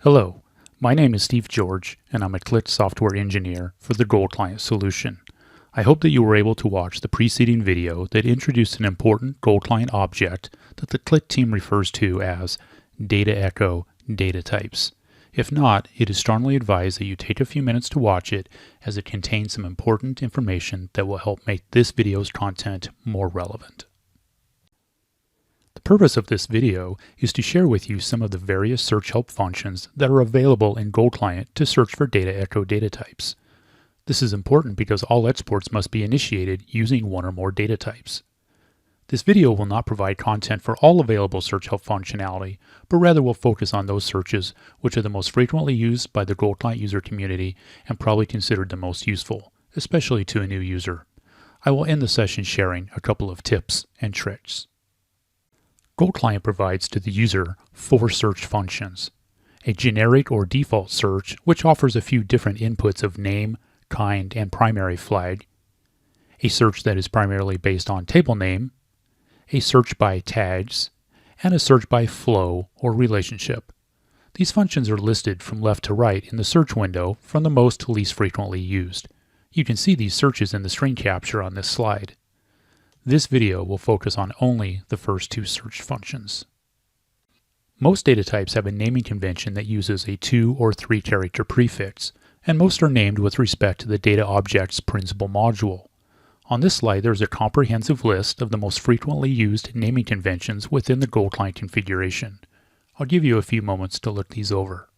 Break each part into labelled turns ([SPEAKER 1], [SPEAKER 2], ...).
[SPEAKER 1] Hello, my name is Steve George, and I'm a Qlik software engineer for the Gold Client solution. I hope that you were able to watch the preceding video that introduced an important Gold Client object that the Qlik team refers to as data echo data types. If not, it is strongly advised that you take a few minutes to watch it, as it contains some important information that will help make this video's content more relevant. The purpose of this video is to share with you some of the various search help functions that are available in Gold Client to search for data echo data types. This is important because all exports must be initiated using one or more data types. This video will not provide content for all available search help functionality, but rather will focus on those searches which are the most frequently used by the Gold Client user community and probably considered the most useful, especially to a new user. I will end the session sharing a couple of tips and tricks. Gold Client provides to the user 4 search functions: a generic or default search, which offers a few different inputs of name, kind, and primary flag; a search that is primarily based on table name; a search by tags; and a search by flow or relationship. These functions are listed from left to right in the search window from the most to least frequently used. You can see these searches in the screen capture on this slide. This video will focus on only the first 2 search functions. Most data types have a naming convention that uses a 2 or 3 character prefix, and most are named with respect to the data object's principal module. On this slide, there is a comprehensive list of the most frequently used naming conventions within the Gold Client configuration. I'll give you a few moments to look these over.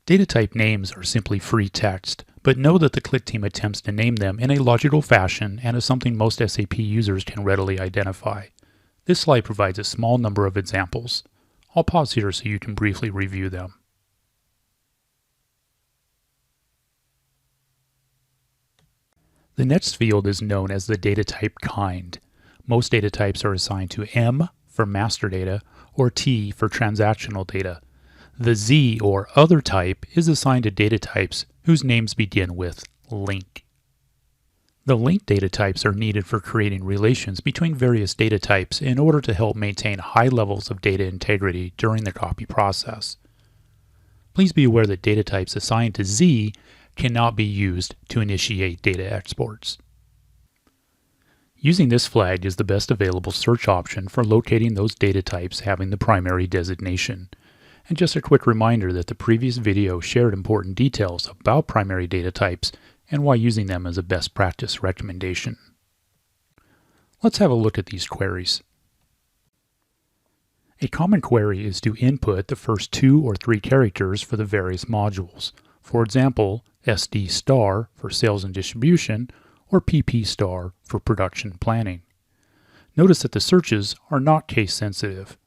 [SPEAKER 1] Data type names are simply free text, but know that the Qlik team attempts to name them in a logical fashion and is something most SAP users can readily identify. This slide provides a small number of examples. I'll pause here so you can briefly review them. The next field is known as the data type kind. Most data types are assigned to M for master data or T for transactional data. The Z or other type is assigned to data types whose names begin with link. The link data types are needed for creating relations between various data types in order to help maintain high levels of data integrity during the copy process. Please be aware that data types assigned to Z cannot be used to initiate data exports. Using this flag is the best available search option for locating those data types having the primary designation. And just a quick reminder that the previous video shared important details about primary data types and why using them is a best practice recommendation. Let's have a look at these queries. A common query is to input the first 2 or 3 characters for the various modules. For example, SD star for sales and distribution, or PP star for production planning. Notice that the searches are not case sensitive.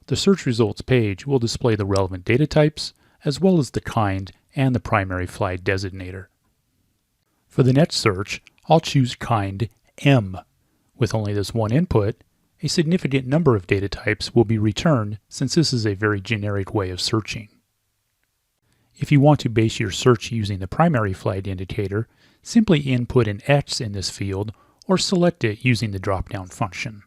[SPEAKER 1] The search results page will display the relevant data types, as well as the kind and the primary flag designator. For the next search, I'll choose kind M. With only this one input, a significant number of data types will be returned, since this is a very generic way of searching. If you want to base your search using the primary flag indicator, simply input an X in this field or select it using the drop-down function.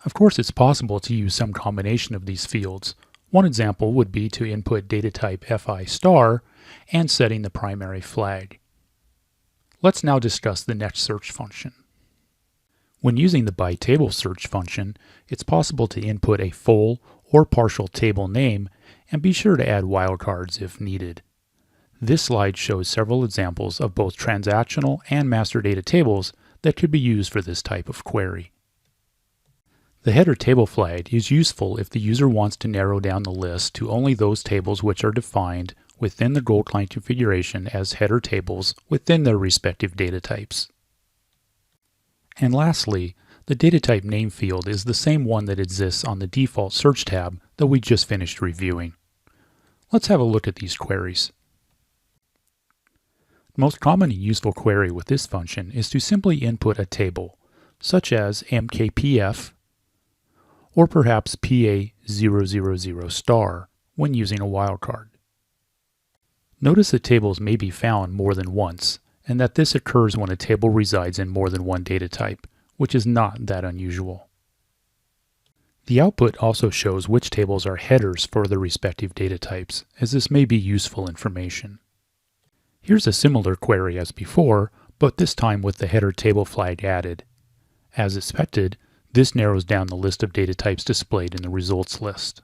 [SPEAKER 1] Of course, it's possible to use some combination of these fields. One example would be to input data type FI star and setting the primary flag. Let's now discuss the next search function. When using the by table search function, it's possible to input a full or partial table name and be sure to add wildcards if needed. This slide shows several examples of both transactional and master data tables that could be used for this type of query. The header table flag is useful if the user wants to narrow down the list to only those tables which are defined within the Gold Client configuration as header tables within their respective data types. And lastly, the data type name field is the same one that exists on the default search tab that we just finished reviewing. Let's have a look at these queries. The most common and useful query with this function is to simply input a table, such as MKPF, or perhaps PA000 star when using a wildcard. Notice that tables may be found more than once, and that this occurs when a table resides in more than one data type, which is not that unusual. The output also shows which tables are headers for the respective data types, as this may be useful information. Here's a similar query as before, but this time with the header table flag added. As expected, this narrows down the list of data types displayed in the results list.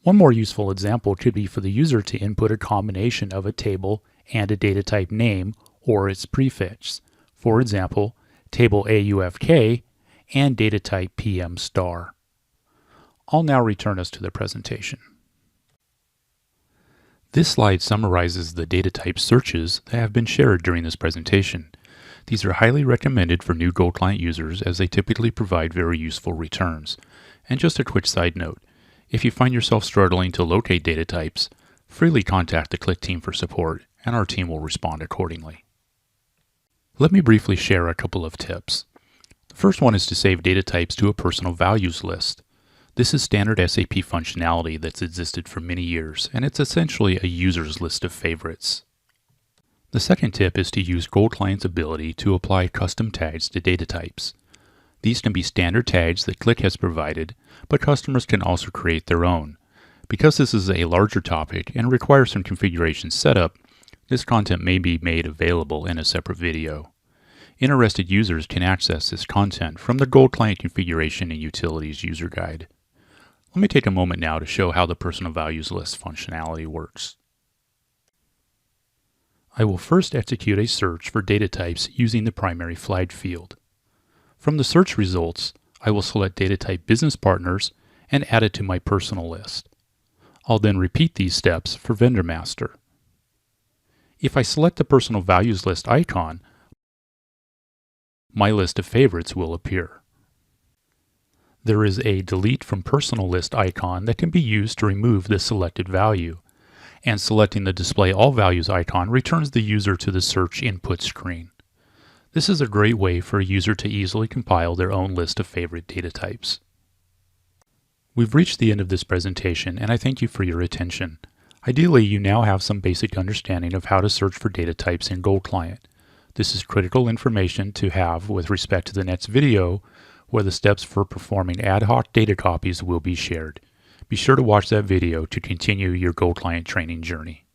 [SPEAKER 1] One more useful example could be for the user to input a combination of a table and a data type name or its prefix. For example, table AUFK and data type PM star. I'll now return us to the presentation. This slide summarizes the data type searches that have been shared during this presentation. These are highly recommended for new Gold Client users as they typically provide very useful returns. And just a quick side note, if you find yourself struggling to locate data types, freely contact the Qlik team for support and our team will respond accordingly. Let me briefly share a couple of tips. The first one is to save data types to a personal values list. This is standard SAP functionality that's existed for many years, and it's essentially a user's list of favorites. The second tip is to use Gold Client's ability to apply custom tags to data types. These can be standard tags that Qlik has provided, but customers can also create their own. Because this is a larger topic and requires some configuration setup, this content may be made available in a separate video. Interested users can access this content from the Gold Client Configuration and Utilities user guide. Let me take a moment now to show how the personal values list functionality works. I will first execute a search for data types using the primary flag field. From the search results, I will select data type business partners and add it to my personal list. I'll then repeat these steps for vendor master. If I select the personal values list icon, my list of favorites will appear. There is a delete from personal list icon that can be used to remove the selected value, and selecting the display all values icon returns the user to the search input screen. This is a great way for a user to easily compile their own list of favorite data types. We've reached the end of this presentation and I thank you for your attention. Ideally, you now have some basic understanding of how to search for data types in Gold Client. This is critical information to have with respect to the next video, where the steps for performing ad hoc data copies will be shared. Be sure to watch that video to continue your Gold Client training journey.